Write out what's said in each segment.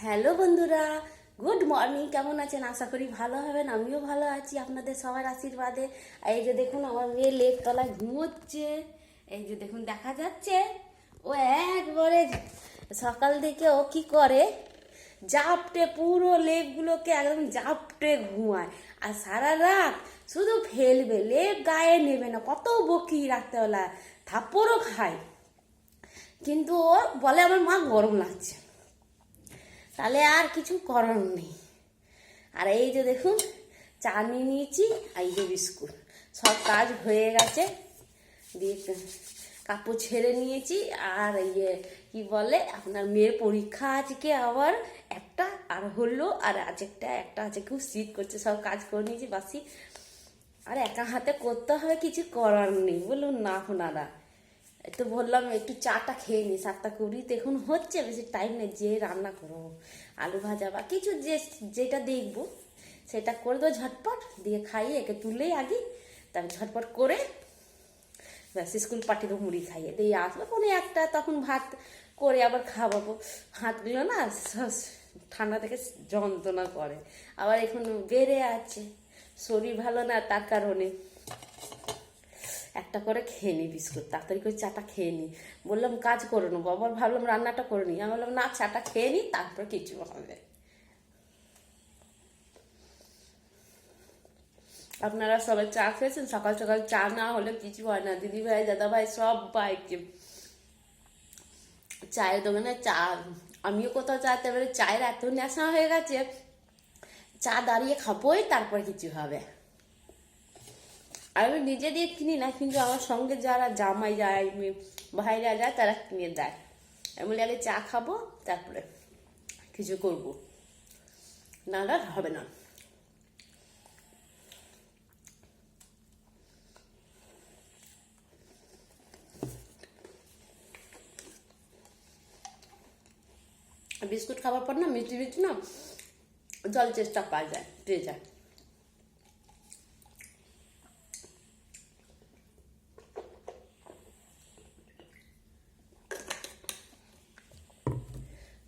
Hello বন্ধুরা, good morning. কেমন আছেন? আশা করি ভালো হবেন। আমিও ভালো আছি আপনাদের সবার আশীর্বাদে। এই যে দেখুন, আমার মেয়ে লেপ তলায় ঘুমোচ্ছে। এই যে দেখুন, দেখা যাচ্ছে ও একবারে সকাল থেকে ও কি করে, জাপটে পুরো লেপগুলোকে একদম জাপটে ঘুমায়। আর সারা রাত শুধু ফেলবে, লেপ গায়ে নেবে না। কত বকি রাত্রেবেলা, থাপ্পড়ও খায়। কিন্তু ও বলে আমার মা গরম লাগছে, তাহলে আর কিছু করার নেই। আর এই যে দেখুন, চা নিয়ে নিয়েছি, আর এই যে বিস্কুট। সব কাজ হয়ে গেছে, দিয়ে কাপড় ছেড়ে নিয়েছি। আর ইয়ে কি বলে, আপনার মেয়ের পরীক্ষা আজকে আবার একটা, আর হলো আর একটা আছে। খুব শীত করছে, সব কাজ করে নিয়েছি বাসি। আর একা হাতে করতে হবে, কিছু করার নেই, বলুন না আপনারা। তো বললাম একটু চাটা খেয়ে নি। 7:20 এখন হচ্ছে, বেশি টাইম নেই যে রান্না করবো। আলু ভাজা বা কিছু যেটা দেখবো সেটা করে দেবো ঝটপট, দিয়ে খাইয়ে একে তুলেই আগে, তারপর ঝটপট করে ব্যাস স্কুল পাঠিয়ে দেবো। মুড়ি খাইয়ে দিয়ে আসবো কোনো একটা, তখন ভাত করে আবার খাওয়াবো। হাতগুলো না ঠান্ডা থেকে যন্ত্রণা করে, আবার এখন বেড়ে আছে, শরীর ভালো না, তার কারণে একটা করে খেয়ে নিই বিস্কুট, তাড়াতাড়ি করে চাটা খেয়ে নিই। বললাম কাজ করে নেবো, আবার ভাবলাম রান্নাটা করে নিই। আমি বললাম না, চাটা খেয়ে নিই, তারপরে কিছু হবে। আপনারা সবাই চা খেয়েছেন? সকাল সকাল চা না হলে কিছু হয় না। দিদি ভাই, দাদা ভাই, সব বাইকে চায়ের দোকানে চা। আমিও কোথাও চাইতে পারি, চায়ের এত নেশা হয়ে গেছে, চা দাঁড়িয়ে খাবোই, তারপরে কিছু হবে। আর আমি নিজে দিয়ে কিনি না, কিন্তু আমার সঙ্গে যারা জামাই যায়, ভাইরা যায়, তারা কিনে দেয়। আমি আগে চা খাবো, তারপরে কিছু করবো, নাহলে হবে না। বিস্কুট খাওয়ার পর না মিষ্টি মিষ্টি না জল চেষ্টা পাওয়া যায়, পেয়ে যায়।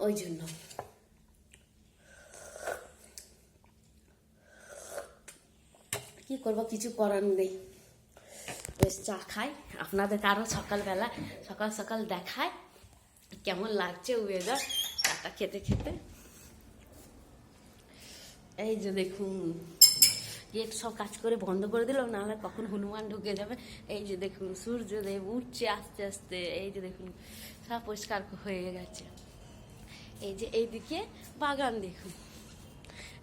ওই জন্য কি করবো, কিছু করার নেই। বেশ চা খাই, আপনাদের আরও সকালবেলা সকাল সকাল দেখায় কেমন লাগছে ওয়েদার, চাটা খেতে খেতে। এই যে দেখুন, গেট সব কাজ করে বন্ধ করে দিলাম, নাহলে কখন হনুমান ঢুকে যাবে। এই যে দেখুন, সূর্যদেব উঠছে আস্তে আস্তে। এই যে দেখুন, সব পরিষ্কার হয়ে গেছে। এই যে এইদিকে বাগান দেখুন,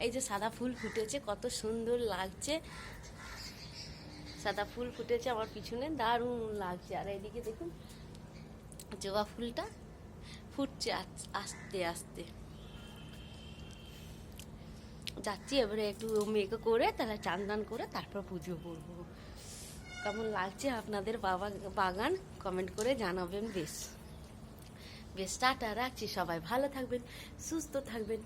এই যে সাদা ফুল ফুটেছে, কত সুন্দর লাগছে। সাদা ফুল ফুটেছে আমার পিছনে, দারুণ লাগছে। আর এইদিকে দেখুন, জবা ফুলটা ফুটছে আস্তে আস্তে। যাচ্ছি এবারে একটু মেকআপ করে, তাহলে চান টান করে তারপর পুজো করবো। কেমন লাগছে আপনাদের বাগান কমেন্ট করে জানাবেন। বেশ বেশ, টাটা, রাখছি। সবাই ভালো থাকবেন, সুস্থ থাকবেন।